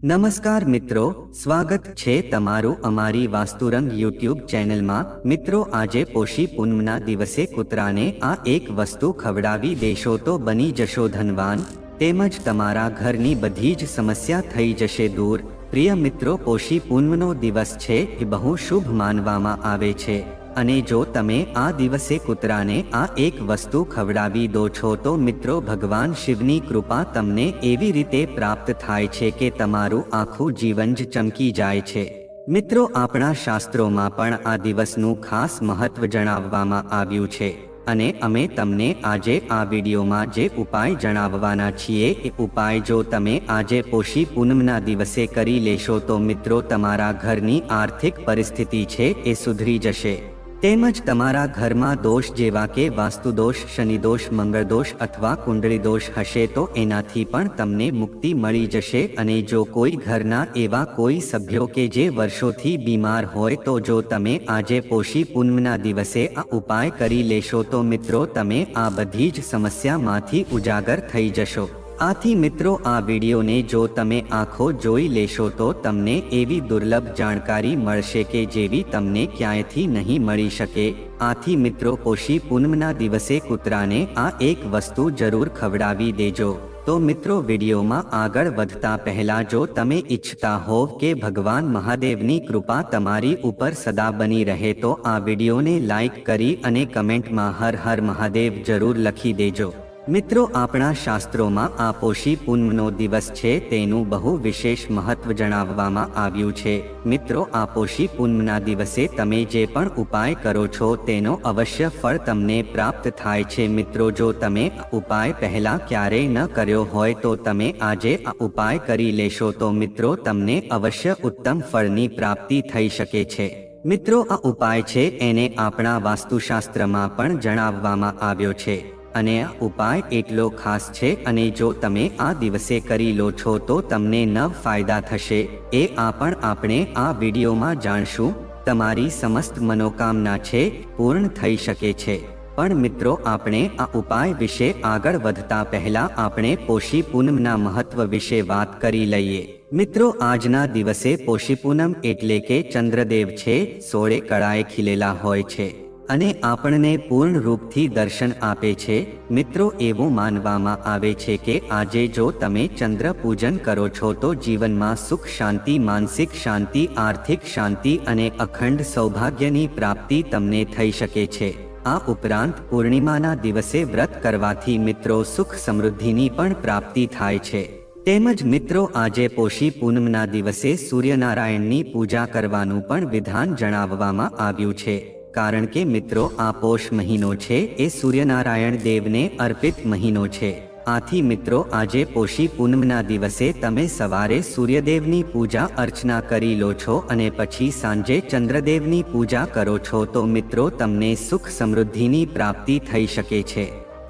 નમસ્કાર મિત્રો, સ્વાગત છે તમારું અમારી વાસ્તુરંગ યુટ્યુબ ચેનલમાં। મિત્રો, આજે પોષી પૂનમના દિવસે કૂતરાને આ એક વસ્તુ ખવડાવી દેશો તો બની જશો ધનવાન, તેમજ તમારા ઘરની બધી જ સમસ્યા થઈ જશે દૂર। પ્રિય મિત્રો, પોષી પૂનમનો દિવસ છે એ બહુ શુભ માનવામાં આવે છે અને જો તમે આ દિવસે કૂતરાને આ એક વસ્તુ ખવડાવી દો છો તો મિત્રો ભગવાન શિવની કૃપા તમને એવી રીતે પ્રાપ્ત થાય છે કે તમારું આખું જીવન જ ચમકી જાય છે। મિત્રો, આપણા શાસ્ત્રોમાં પણ આ દિવસનું ખાસ મહત્વ જણાવવામાં આવ્યું છે અને અમે તમને આજે આ વિડીયોમાં જે ઉપાય જણાવવાના છીએ એ ઉપાય જો તમે આજે પોષી પૂનમના દિવસે કરી લેશો તો મિત્રો તમારા ઘરની આર્થિક પરિસ્થિતિ છે એ સુધરી જશે, તેમજ તમારા ઘરમાં દોષ જેવા કે વાસ્તુદોષ, શનિદોષ, મંગળદોષ અથવા કુંડળી દોષ હશે તો એનાથી પણ તમને મુક્તિ મળી જશે। અને જો કોઈ ઘરના એવા કોઈ સભ્યો કે જે વર્ષોથી બીમાર હોય તો જો તમે આજે પોષી પૂનમના દિવસે આ ઉપાય કરી લેશો તો મિત્રો તમે આ બધી જ સમસ્યામાંથી ઉજાગર થઈ જશો। આથી મિત્રો, આ વિડીયોને જો તમે આખો જોઈ લેશો તો તમને એવી દુર્લભ જાણકારી મળશે કે જેવી તમને ક્યાંયથી નહીં મળી શકે। આથી મિત્રો, પોષી પૂનમના દિવસે કૂતરાને આ એક વસ્તુ જરૂર ખવડાવી દેજો। તો મિત્રો, વિડીયોમાં આગળ વધતા પહેલા જો તમે ઈચ્છતા હોવ કે ભગવાન મહાદેવની કૃપા તમારી ઉપર સદા બની રહે તો આ વિડીયોને લાઈક કરી અને કમેન્ટમાં હર હર મહાદેવ જરૂર લખી દેજો। મિત્રો, આપણા શાસ્ત્રોમાં આ પોષી પૂનમનો દિવસ છે તેનું બહુ વિશેષ મહત્વ જણાવવામાં આવ્યું છે। મિત્રો, આ પોષી પૂનમના દિવસે તમે જે પણ ઉપાય કરો છો તેનો અવશ્ય ફળ તમને પ્રાપ્ત થાય છે। મિત્રો, જો તમે આ ઉપાય પહેલા ક્યારેય ન કર્યો હોય તો તમે આજે આ ઉપાય કરી લેશો તો મિત્રો તમને અવશ્ય ઉત્તમ ફળની પ્રાપ્તિ થઈ શકે છે। મિત્રો, આ ઉપાય છે એને આપણા વાસ્તુશાસ્ત્રમાં પણ જણાવવામાં આવ્યો છે અને આ ઉપાય એટલો ખાસ છે અને જો તમે આ દિવસે કરી લો છો તો તમને નવ ફાયદા થશે એ પણ આપણે આ વિડીયોમાં જાણશું। તમારી સમસ્ત મનોકામના છે પૂર્ણ થઈ શકે છે। પણ મિત્રો, આપણે આ ઉપાય વિશે આગળ વધતા પહેલા આપણે પોષી પૂનમના મહત્વ વિશે વાત કરી લઈએ। મિત્રો, આજના દિવસે પોષી પૂનમ એટલે કે ચંદ્રદેવ છે 16 કળાએ ખીલેલા હોય છે અને આપણને પૂર્ણ રૂપથી દર્શન આપે છે। મિત્રો, એવું માનવામાં આવે છે કે આજે જો તમે ચંદ્ર પૂજન કરો છો તો જીવનમાં સુખ શાંતિ, માનસિક શાંતિ, આર્થિક શાંતિ અને અખંડ સૌભાગ્યની પ્રાપ્તિ તમને થઈ શકે છે। આ ઉપરાંત પૂર્ણિમાના દિવસે વ્રત કરવાથી મિત્રો સુખ સમૃદ્ધિની પણ પ્રાપ્તિ થાય છે। તેમજ મિત્રો, આજે પોષી પૂનમના દિવસે સૂર્યનારાયણની પૂજા કરવાનું પણ વિધાન જણાવવામાં આવ્યું છે કારણ કે મિત્રો આ પોષ મહિનો છે એ સૂર્યનારાયણ દેવને અર્પિત મહિનો છે। આથી મિત્રો, આજે પોષી પૂનમના દિવસે તમે સવારે સૂર્યદેવની પૂજા અર્ચના કરી લો છો અને પછી સાંજે ચંદ્રદેવની પૂજા કરો છો તો મિત્રો તમને સુખ સમૃદ્ધિની પ્રાપ્તિ થઈ શકે છે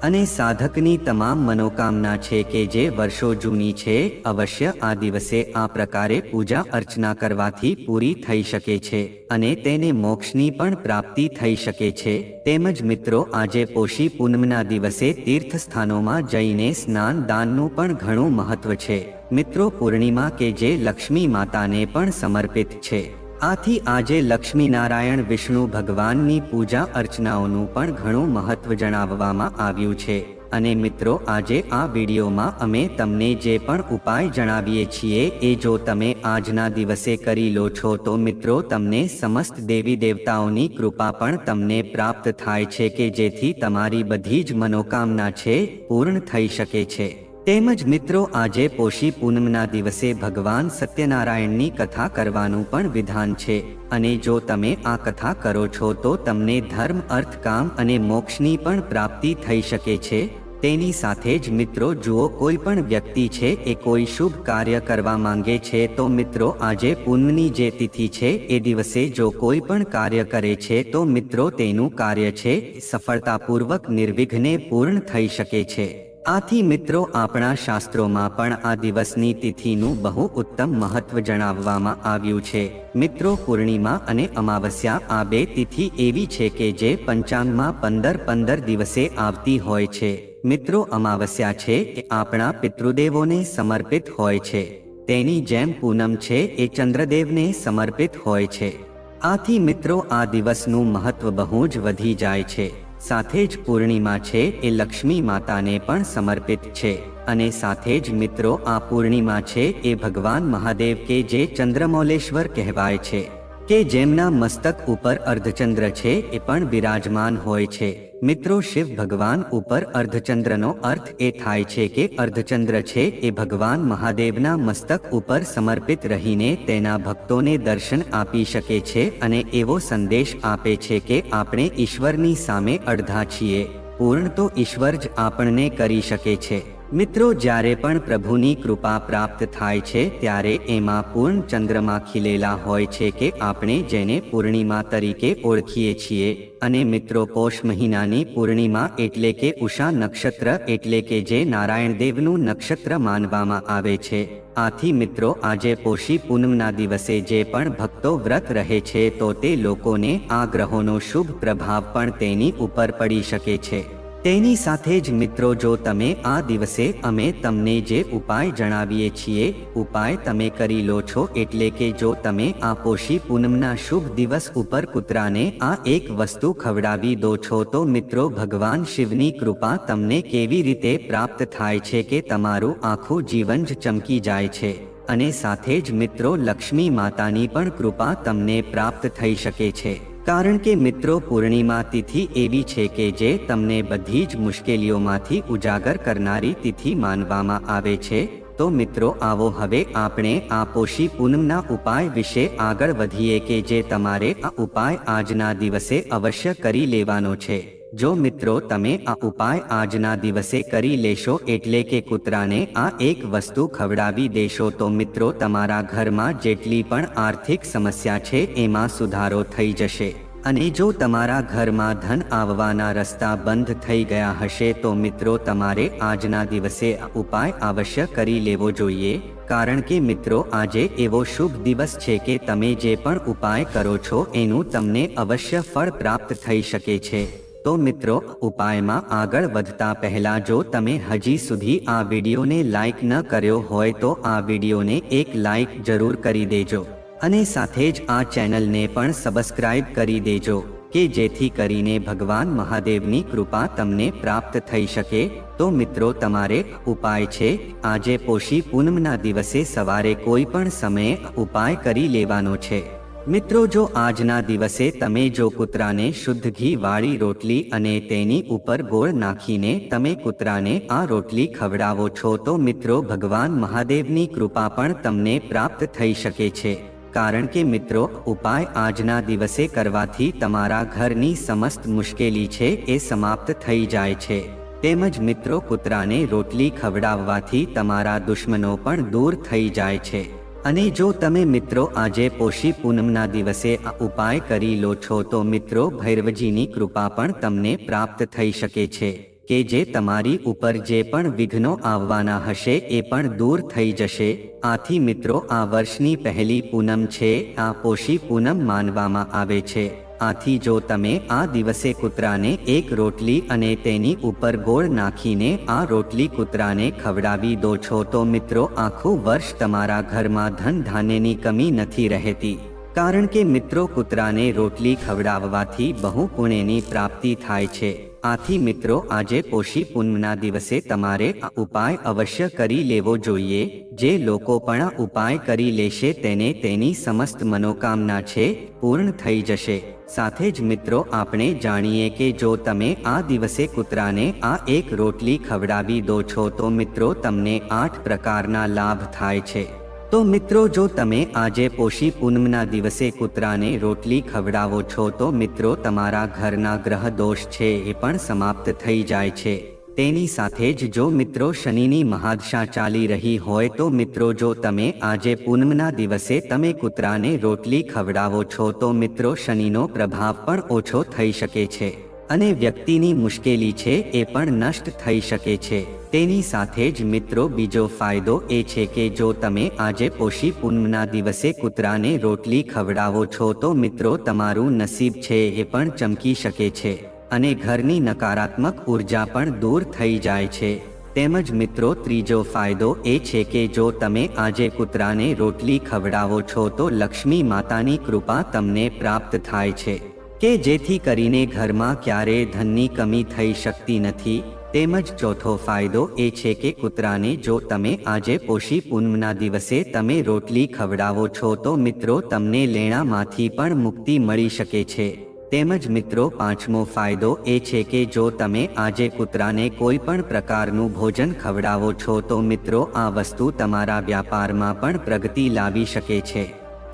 અને સાધકની તમામ મનોકામના છે કે જે વર્ષો જૂની છે અવશ્ય આ દિવસે આ પ્રકારે પૂજા અર્ચના કરવાથી પૂરી થઈ શકે છે અને તેને મોક્ષની પણ પ્રાપ્તિ થઈ શકે છે। તેમજ મિત્રો, આજે પોષી પૂનમના દિવસે તીર્થ સ્થાનોમાં જઈને સ્નાન દાનનું પણ ઘણું મહત્વ છે। મિત્રો, પૂર્ણિમા કે જે લક્ષ્મી માતાને પણ સમર્પિત છે। આથી આજે લક્ષ્મીનારાયણ વિષ્ણુ ભગવાનની પૂજા અર્ચનાઓનું પણ ઘણું મહત્વ જણાવવામાં આવ્યું છે અને મિત્રો, આજે આ વિડીયોમાં અમે તમને જે પણ ઉપાય જણાવીએ છીએ એ જો તમે આજના દિવસે કરી લો છો તો મિત્રો તમને સમસ્ત દેવી દેવતાઓની કૃપા પણ તમને પ્રાપ્ત થાય છે કે જેથી તમારી બધી જ મનોકામના છે પૂર્ણ થઈ શકે છે। તેમજ મિત્રો, આજે પોષી પૂનમના દિવસે ભગવાન સત્યનારાયણની કથા કરવાનું પણ વિધાન છે અને જો તમે આ કથા કરો છો તો તમને ધર્મ, અર્થ, કામ અને મોક્ષની પણ પ્રાપ્તિ થઈ શકે છે। તેની સાથે જ મિત્રો જુઓ, કોઈ પણ વ્યક્તિ છે એ કોઈ શુભ કાર્ય કરવા માંગે છે તો મિત્રો આજે પૂનમની જે તિથિ છે એ દિવસે જો કોઈ પણ કાર્ય કરે છે તો મિત્રો તેનું કાર્ય છે સફળતાપૂર્વક નિર્વિઘ્ને પૂર્ણ થઈ શકે છે। આથી મિત્રો, આપણા શાસ્ત્રોમાં પણ આ દિવસની તિથિનું બહુ ઉત્તમ મહત્વ જણાવવામાં આવ્યું છે। મિત્રો, પૂર્ણિમા અને અમાવસ્યા આ બે તિથિ એવી છે કે જે પંચાંગમાં 15 દિવસે આવતી હોય છે। મિત્રો, અમાવસ્યા છે એ આપણા પિતૃદેવોને સમર્પિત હોય છે તેની જેમ પૂનમ છે એ ચંદ્રદેવને સમર્પિત હોય છે. આથી મિત્રો આ દિવસનું મહત્વ બહુ જ વધી જાય છે. સાથે જ પૂર્ણિમા છે એ લક્ષ્મી માતાને પણ સમર્પિત છે. અને સાથે જ મિત્રો આ પૂર્ણિમા છે એ ભગવાન મહાદેવ કે જે ચંદ્રમૌલેશ્વર કહેવાય છે, કે જેમના મસ્તક ઉપર અર્ધચંદ્ર છે એ પણ બિરાજમાન હોય છે. મિત્રો શિવ ભગવાન ઉપર અર્ધચંદ્રનો અર્થ એ થાય છે કે અર્ધચંદ્ર છે એ ભગવાન મહાદેવના મસ્તક ઉપર સમર્પિત રહીને તેના ભક્તોને દર્શન આપી શકે છે અને એવો સંદેશ આપે છે કે આપણે ઈશ્વરની સામે અડધા છીએ, પૂર્ણ તો ઈશ્વર જ આપણને કરી શકે છે. મિત્રો જ્યારે પણ પ્રભુની કૃપા પ્રાપ્ત થાય છે ત્યારે એમાં પૂર્ણ ચંદ્રમાં ખીલેલા હોય છે કે આપણે જેને પૂર્ણિમા તરીકે ઓળખીએ છીએ. અને મિત્રો પોષ મહિનાની પૂર્ણિમા એટલે કે ઉષા નક્ષત્ર એટલે કે જે નારાયણ દેવનું નક્ષત્ર માનવામાં આવે છે. આથી મિત્રો આજે પોષી પૂનમના દિવસે જે પણ ભક્તો વ્રત રહે છે તો તે લોકોને આ ગ્રહોનો શુભ પ્રભાવ પણ તેની ઉપર પડી શકે છે. તેની સાથે જ મિત્રો જો તમે આ દિવસે અમે તમને જે ઉપાય જણાવીએ છીએ ઉપાય તમે કરી લો છો, એટલે કે જો તમે આ પોષી પૂનમના શુભ દિવસ ઉપર કૂતરાને આ એક વસ્તુ ખવડાવી દો છો તો મિત્રો ભગવાન શિવની કૃપા તમને કેવી રીતે પ્રાપ્ત થાય છે કે તમારું આખું જીવન જ ચમકી જાય છે. અને સાથે જ મિત્રો લક્ષ્મી માતાની પણ કૃપા તમને પ્રાપ્ત થઈ શકે છે. કારણ કે મિત્રો પૂર્ણિમા તિથિ એવી છે કે જે તમને બધી જ મુશ્કેલીઓમાંથી ઉજાગર કરનારી તિથિ માનવામાં આવે છે. તો મિત્રો આવો હવે આપણે આ પોષી પૂનમના ઉપાય વિશે આગળ વધીએ કે જે તમારે આ ઉપાય આજના દિવસે અવશ્ય કરી લેવાનો છે. જો મિત્રો તમે આ ઉપાય આજના દિવસે કરી લેશો એટલે કે કૂતરાને આ એક વસ્તુ ખવડાવી દેશો તો મિત્રો તમારા ઘરમાં જેટલી પણ આર્થિક સમસ્યા છે એમાં સુધારો થઈ જશે. અને જો તમારા ઘરમાં ધન આવવાના રસ્તા બંધ થઈ ગયા હશે તો મિત્રો તમારે આજના દિવસે આ ઉપાય અવશ્ય કરી લેવો જોઈએ. કારણ કે મિત્રો આજે એવો શુભ દિવસ છે કે તમે જે પણ ઉપાય કરો છો એનું તમને અવશ્ય ફળ પ્રાપ્ત થઈ શકે છે. તો મિત્રો ઉપાયમાં આગળ વધતા પહેલા જો તમે હજી સુધી આ વિડીયોને લાઈક ન કર્યો હોય તો આ વિડીયોને એક લાઈક જરૂર કરી દેજો અને સાથે જ આ ચેનલને પણ સબસ્ક્રાઇબ કરી દેજો કે જેથી કરીને ભગવાન મહાદેવની કૃપા તમને પ્રાપ્ત થઈ શકે. તો મિત્રો તમારે ઉપાય છે આજે પોષી પૂનમના દિવસે સવારે કોઈ પણ સમયે ઉપાય કરી લેવાનો છે. મિત્રો જો આજના દિવસે તમે જો કૂતરાને શુદ્ધ ઘી વાળી રોટલી અને તેની ઉપર ગોળ નાખીને તમે કૂતરાને આ રોટલી ખવડાવો છો તો મિત્રો ભગવાન મહાદેવની કૃપા પણ તમને પ્રાપ્ત થઈ શકે છે. કારણ કે મિત્રો ઉપાય આજના દિવસે કરવાથી તમારા ઘરની સમસ્ત મુશ્કેલી છે એ સમાપ્ત થઈ જાય છે. તેમજ મિત્રો કૂતરાને રોટલી ખવડાવવાથી તમારા દુશ્મનો પણ દૂર થઈ જાય છે. અને જો તમે મિત્રો આજે પોષી પૂનમના દિવસે આ ઉપાય કરી લો છો તો મિત્રો ભૈરવજીની કૃપા પણ તમને પ્રાપ્ત થઈ શકે છે કે જે તમારી ઉપર જે પણ વિઘ્નો આવવાના હશે એ પણ દૂર થઈ જશે. આથી મિત્રો આ વર્ષની પહેલી પૂનમ છે, આ પોષી પૂનમ માનવામાં આવે છે. આથી જો તમે આ દિવસે કૂતરાને એક રોટલી અને તેની ઉપર ગોળ નાખીને આ રોટલી કૂતરાને ખવડાવી દો છો તો મિત્રો આખું વર્ષ તમારા ઘરમાં ધન ધાન્યની કમી નથી રહેતી. કારણ કે મિત્રો કૂતરાને રોટલી ખવડાવવાથી બહુ પુણ્યની પ્રાપ્તિ થાય છે. આથી મિત્રો આજે પોષી પૂનમના દિવસે તમારે આ ઉપાય અવશ્ય કરી લેવો જોઈએ. જે લોકો પણ આ ઉપાય કરી લેશે તેને તેની સમસ્ત મનોકામના છે પૂર્ણ થઈ જશે. સાથે જ મિત્રો આપણે જાણીએ કે જો તમે આ દિવસે કૂતરાને આ એક રોટલી ખવડાવી દો છો તો મિત્રો તમને 8 પ્રકારના લાભ થાય છે. તો મિત્રો જો તમે આજે પોષી પૂનમના દિવસે કૂતરાને રોટલી ખવડાવો છો તો મિત્રો તમારા ઘરના ગ્રહ દોષ છે એ પણ સમાપ્ત થઈ જાય છે. તેની સાથે જ જો મિત્રો શનિની મહાદશા ચાલી રહી હોય તો મિત્રો જો તમે આજે પૂનમના દિવસે તમે કૂતરાને રોટલી ખવડાવો છો તો મિત્રો શનિનો પ્રભાવ પણ ઓછો થઈ શકે છે અને વ્યક્તિની મુશ્કેલી છે એ પણ નષ્ટ થઈ શકે છે. તેની સાથે જ મિત્રો બીજો ફાયદો એ છે કે જો તમે આજે પોષી પૂનમના દિવસે કૂતરાને રોટલી ખવડાવો છો તો મિત્રો તમારું નસીબ છે એ પણ ચમકી શકે છે અને ઘરની નકારાત્મક ઉર્જા પણ દૂર થઈ જાય છે. તેમજ મિત્રો ત્રીજો ફાયદો એ છે કે જો તમે આજે કૂતરાને રોટલી ખવડાવો છો તો લક્ષ્મી માતાની કૃપા તમને પ્રાપ્ત થાય છે કે જેથી કરીને ઘરમાં ક્યારેય ધનની કમી થઈ શકતી નથી। તેમજ ચોથો ફાયદો એ છે કે કૂતરાને જો તમે આજે પોષી પૂનમના દિવસે તમે રોટલી ખવડાવો છો તો મિત્રો તમને લેણામાંથી પણ મુક્તિ મળી શકે છે। તેમજ મિત્રો પાંચમો ફાયદો એ છે કે જો તમે આજે કૂતરાને કોઈ પણ પ્રકારનું ભોજન ખવડાવો છો તો મિત્રો આ વસ્તુ તમારા વ્યાપારમાં પણ પ્રગતિ લાવી શકે છે।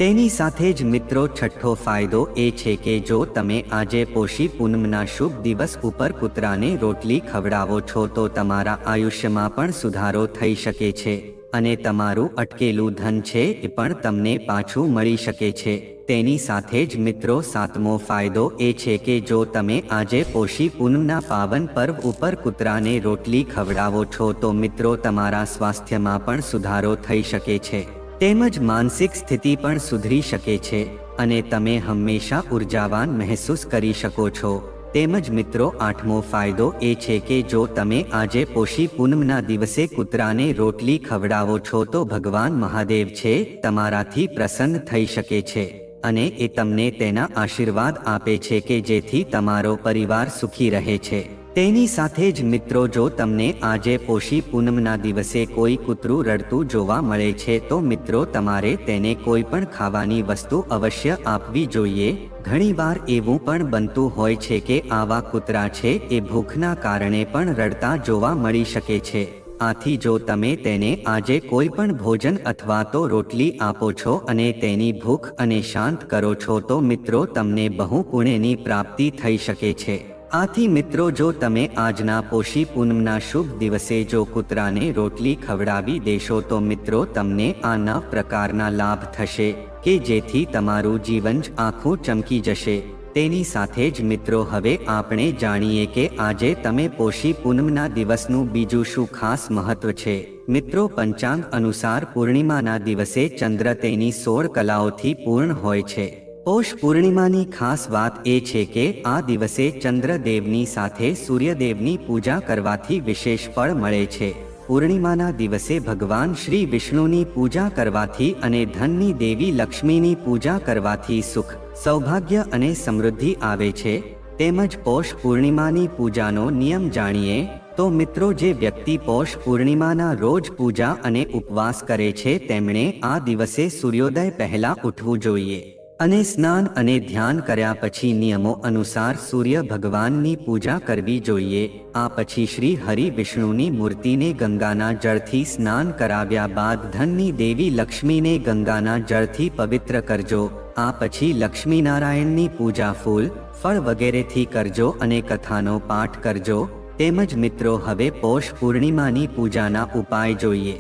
તેની સાથે જ મિત્રો છઠ્ઠો ફાયદો એ છે કે જો તમે આજે પોષી પૂનમના શુભ દિવસ ઉપર કૂતરાને રોટલી ખવડાવો છો તો તમારા આયુષ્યમાં પણ સુધારો થઈ શકે છે અને તમારું અટકેલું ધન છે એ પણ તમને પાછું મળી શકે છે। તેની સાથે જ મિત્રો સાતમો ફાયદો એ છે કે જો તમે આજે પોષી પૂનમના પાવન પર્વ ઉપર કૂતરાને રોટલી ખવડાવો છો તો મિત્રો તમારા સ્વાસ્થ્યમાં પણ સુધારો થઈ શકે છે તેમજ માનસિક સ્થિતિ પણ સુધરી શકે છે અને તમે હંમેશા ઉર્જાવાન મહેસૂસ કરી શકો છો। તેમજ મિત્રો આઠમો ફાયદો એ છે કે જો તમે આજે પોષી પૂનમના દિવસે કૂતરાને રોટલી ખવડાવો છો તો ભગવાન મહાદેવ છે તમારાથી પ્રસન્ન થઈ શકે છે અને એ તમને તેના આશીર્વાદ આપે છે કે જેથી તમારો પરિવાર સુખી રહે છે। તેની સાથે જ મિત્રો જો તમને આજે પોષી પૂનમના દિવસે કોઈ કૂતરું રડતું જોવા મળે છે તો મિત્રો તમારે તેને કોઈ પણ ખાવાની વસ્તુ અવશ્ય આપવી જોઈએ। ઘણીવાર એવું પણ બનતું હોય છે કે આવા કૂતરા છે એ ભૂખના કારણે પણ રડતા જોવા મળી શકે છે। આથી જો તમે તેને આજે કોઈ પણ ભોજન અથવા તો રોટલી આપો છો અને તેની ભૂખ અને શાંત કરો છો તો મિત્રો તમને બહુ પુણ્યની પ્રાપ્તિ થઈ શકે છે। આથી મિત્રો જો તમે આજના પોષી પૂનમના શુભ દિવસે જો કૂતરાને રોટલી ખવડાવી દેશો તો મિત્રો તમને આ 9 પ્રકારના લાભ થશે કે જેથી તમારું જીવન જ આખું ચમકી જશે। તેની સાથે જ મિત્રો હવે આપણે જાણીએ કે આજે તમે પોષી પૂનમના દિવસનું બીજું શું ખાસ મહત્વ છે। મિત્રો પંચાંગ અનુસાર પૂર્ણિમાના દિવસે ચંદ્ર તેની 16 કલાઓથી પૂર્ણ હોય છે। પોષ પૂર્ણિમાની ખાસ વાત એ છે કે આ દિવસે ચંદ્રદેવની સાથે સૂર્યદેવની પૂજા કરવાથી વિશેષ ફળ મળે છે। પૂર્ણિમાના દિવસે ભગવાન શ્રી વિષ્ણુની પૂજા કરવાથી અને ધનની દેવી લક્ષ્મીની પૂજા કરવાથી સુખ સૌભાગ્ય અને સમૃદ્ધિ આવે છે। તેમજ પોષ પૂર્ણિમાની પૂજાનો નિયમ જાણીએ તો મિત્રો જે વ્યક્તિ પોષ પૂર્ણિમાના રોજ પૂજા અને ઉપવાસ કરે છે તેમણે આ દિવસે સૂર્યોદય પહેલા ઉઠવું જોઈએ અને સ્નાન અને ધ્યાન કર્યા પછી નિયમો અનુસાર સૂર્ય ભગવાનની પૂજા કરવી જોઈએ। આ પછી શ્રી હરિ વિષ્ણુની મૂર્તિને ગંગાના જળથી સ્નાન કરાવ્યા બાદ ધનની દેવી લક્ષ્મીને ગંગાના જળથી પવિત્ર કરજો। આ પછી લક્ષ્મીનારાયણની પૂજા ફૂલ ફળ વગેરેથી કરજો અને કથાનો પાઠ કરજો। તેમજ મિત્રો હવે પોષ પૂર્ણિમાની પૂજાના ઉપાય જોઈએ।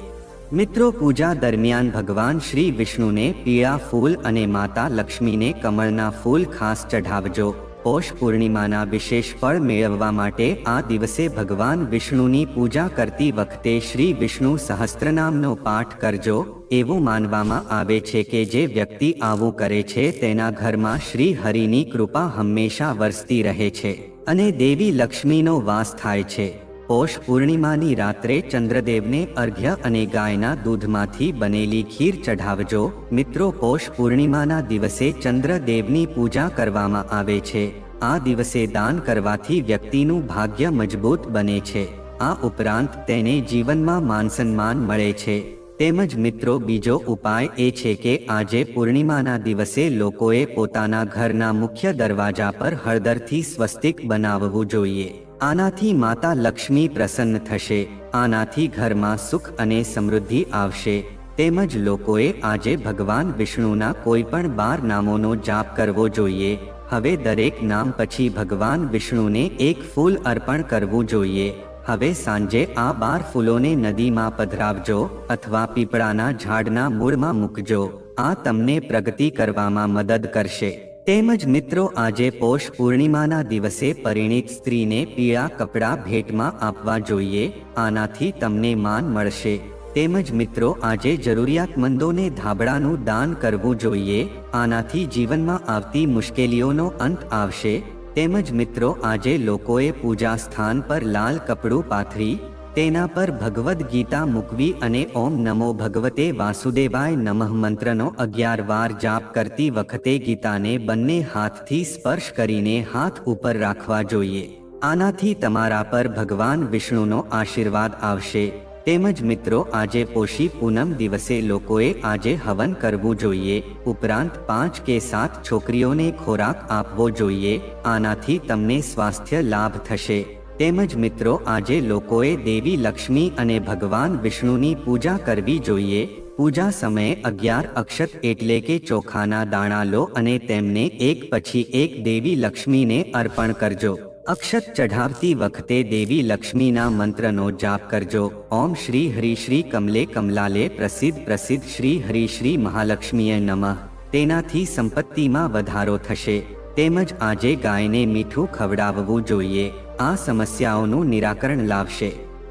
મિત્રો પૂજા દરમિયાન ભગવાન શ્રી વિષ્ણુને પીળા ફૂલ અને માતા લક્ષ્મીને કમળના ફૂલ ખાસ ચઢાવજો। પોષ પૂર્ણિમાના વિશેષ ફળ મેળવવા માટે આ દિવસે ભગવાન વિષ્ણુની પૂજા કરતી વખતે શ્રી વિષ્ણુ સહસ્ત્રનામનો પાઠ કરજો। એવું માનવામાં આવે છે કે જે વ્યક્તિ આવું કરે છે તેના ઘરમાં શ્રી હરિની કૃપા હંમેશા વરસતી રહે છે અને દેવી લક્ષ્મીનો વાસ થાય છે। પોષ પૂર્ણિમાની રાત્રે ચંદ્રદેવને અર્ઘ્ય અને ગાયના દૂધમાંથી બનેલી ખીર ચઢાવજો। મિત્રો પોષ પૂર્ણિમાના દિવસે ચંદ્રદેવની પૂજા કરવામાં આવે છે। આ દિવસે દાન કરવાથી વ્યક્તિનું ભાગ્ય મજબૂત બને છે। આ ઉપરાંત તેને જીવનમાં માનસન્માન મળે છે। તેમજ મિત્રો બીજો ઉપાય એ છે કે આજે પૂર્ણિમાના દિવસે લોકોએ પોતાના ઘરના મુખ્ય દરવાજા પર હળદરથી સ્વસ્તિક બનાવવું જોઈએ। આનાથી માતા લક્ષ્મી પ્રસન્ન થશે। આનાથી ઘરમાં સુખ અને સમૃદ્ધિ આવશે। તેમજ લોકોએ આજે ભગવાન વિષ્ણુના કોઈ પણ 12 નામોનો જાપ કરવો જોઈએ। હવે દરેક નામ પછી ભગવાન વિષ્ણુને એક ફૂલ અર્પણ કરવું જોઈએ। હવે સાંજે આ 12 ફૂલોને નદીમાં પધરાવજો અથવા પીપળાના ઝાડના મૂળમાં મૂકજો। આ તમને પ્રગતિ કરવામાં મદદ કરશે। તેમજ મિત્રો આજે પોષ પૂર્ણિમાના દિવસે પરિણીત સ્ત્રીને પીળા કપડાં ભેટમાં આપવા જોઈએ। આનાથી તમને માન મળશે। તેમજ મિત્રો આજે જરૂરિયાતમંદોને ધાબળાનું દાન કરવું જોઈએ। આનાથી જીવનમાં આવતી મુશ્કેલીઓનો અંત આવશે। તેમજ મિત્રો આજે લોકોએ પૂજા સ્થાન પર લાલ કપડું પાથરી તેના પર ભગવદ્ ગીતા મૂકવી અને ઓમ નમો ભગવતે વાસુદેવાય નમઃ મંત્રનો 11 વાર જાપ કરતી વખતે ગીતાને બંને હાથથી સ્પર્શ કરીને હાથ ઉપર રાખવા જોઈએ. આનાથી તમારા પર ભગવાન વિષ્ણુનો આશીર્વાદ આવશે. તેમજ મિત્રો, આજે પોષી પૂનમ દિવસે લોકોએ આજે હવન કરવું જોઈએ. ઉપરાંત 5 કે 7 છોકરીઓને ખોરાક આપવો જોઈએ. આનાથી તમને સ્વાસ્થ્ય લાભ થશે. તેમજ મિત્રો, આજે લોકોએ દેવી લક્ષ્મી અને ભગવાન વિષ્ણુની પૂજા કરવી જોઈએ. પૂજા સમયે 11 અક્ષત એટલે કે ચોખાના દાણા લો અને તેમને એક પછી એક દેવી લક્ષ્મીને અર્પણ કરજો. અક્ષત ચઢાવતી વખતે દેવી લક્ષ્મીના મંત્રનો જાપ કરજો. ઓમ શ્રી હરિ શ્રી કમલે કમલાલે પ્રસિદ્ધ પ્રસિદ્ધ શ્રી હરિ શ્રી મહાલક્ષ્મીએ નમઃ. તેનાથી સંપત્તિમાં વધારો થશે. તેમજ આજે ગાયને મીઠું ખવડાવવું જોઈએ. આ સમસ્યાઓનું નિરાકરણ લાવશે.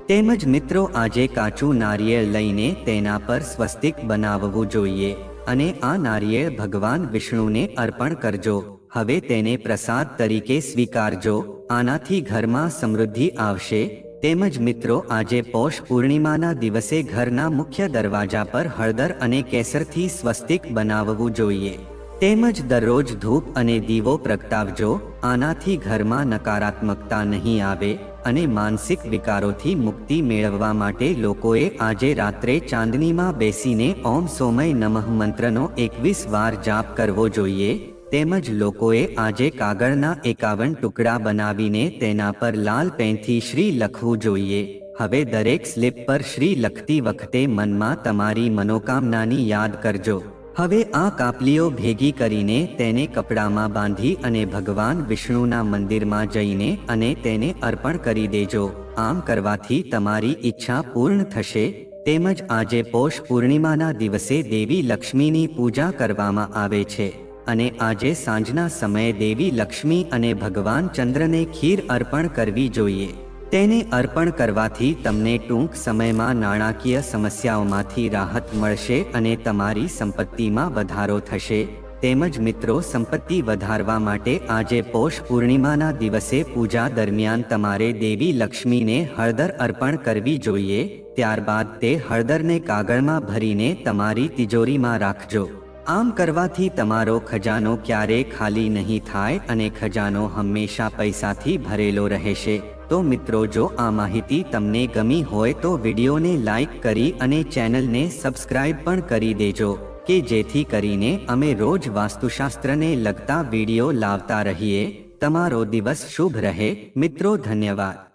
તેમજ મિત્રો, આજે કાચું નારિયેળ લઈને તેના પર સ્વસ્તિક બનાવવું જોઈએ અને આ નારિયેળ ભગવાન વિષ્ણુને અર્પણ કરજો. હવે તેને પ્રસાદ તરીકે સ્વીકારજો. આનાથી ઘરમાં સમૃદ્ધિ આવશે. તેમજ મિત્રો, આજે પૌષ પૂર્ણિમાના દિવસે ઘરના મુખ્ય દરવાજા પર હળદર અને કેસરથી સ્વસ્તિક બનાવવું જોઈએ. તેમજ દરરોજ ધૂપ અને દીવો પ્રગટાવજો. આનાથી ઘરમાં નકારાત્મકતા નહીં આવે અને માનસિક વિકારોથી મુક્તિ મેળવવા માટે લોકોએ આજે રાત્રે ચાંદનીમાં બેસીને ઓમ સોમય નમઃ મંત્રનો 21 વાર જાપ કરવો જોઈએ. તેમજ લોકોએ આજે કાગળના 51 ટુકડા બનાવીને તેના પર લાલ પેનથી શ્રી લખવું જોઈએ. હવે દરેક સ્લીપ પર શ્રી લખતી વખતે મનમાં તમારી મનોકામનાની યાદ કરજો. હવે આ કાપલીઓ ભેગી કરીને તેને કપડામાં બાંધી અને ભગવાન વિષ્ણુના મંદિરમાં જઈને અને તેને અર્પણ કરી દેજો. આમ કરવાથી તમારી ઈચ્છા પૂર્ણ થશે. તેમજ આજે પૌષ પૂર્ણિમાના દિવસે દેવી લક્ષ્મીની પૂજા કરવામાં આવે છે અને આજે સાંજના સમયે દેવી લક્ષ્મી અને ભગવાન ચંદ્રને ખીર અર્પણ કરવી જોઈએ. તેને અર્પણ કરવાથી તમને ટૂંક સમયમાં નાણાકીય સમસ્યાઓમાંથી રાહત મળશે અને તમારી સંપત્તિમાં વધારો થશે. તેમજ મિત્રો, સંપત્તિ વધારવા માટે આજે પૌષ પૂર્ણિમાના દિવસે પૂજા દરમિયાન તમારે દેવી લક્ષ્મીને હળદર અર્પણ કરવી જોઈએ. ત્યારબાદ તે હળદરને કાગળમાં ભરીને તમારી તિજોરીમાં રાખજો. આમ કરવાથી તમારો ખજાનો ક્યારેય ખાલી નહીં થાય અને ખજાનો હંમેશા પૈસાથી ભરેલો રહેશે. તો મિત્રો, જો આ માહિતી તમને ગમી હોય તો વિડીયોને લાઈક કરી અને ચેનલને સબસ્ક્રાઇબ પણ કરી દેજો કે જેથી કરીને અમે રોજ વાસ્તુશાસ્ત્રને લગતા વિડીયો લાવતા રહીએ. તમારો દિવસ શુભ રહે. મિત્રો, ધન્યવાદ.